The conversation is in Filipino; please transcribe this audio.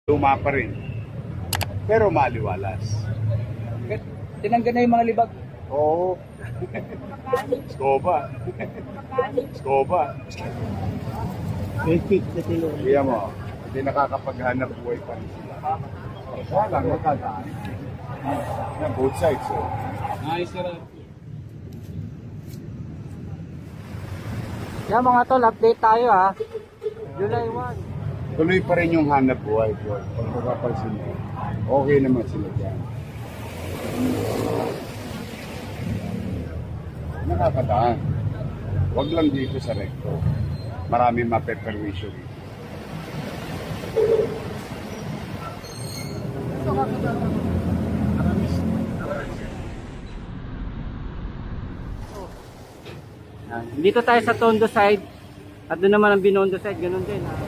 Luma pa rin. Pero maliwalas. Tinanggal na yung mga libag. Oo. Skoba. Skoba. Kaya mo, hindi nakakapaghanap buhay pa rin sila. Kaya lang, nagkagaan. Yan, both sides. Oh. Nice, sir. Yan mga tol, update tayo ha. July 1. Tuloy pa rin yung hanap buhay ko. Pag makapansin mo, okay naman sila dyan. Nakakadaan. Huwag lang dito sa recto. Marami mapeperwisyo dito. Dito tayo sa Tondo side. At doon naman ang Binondo side, ganun din ha.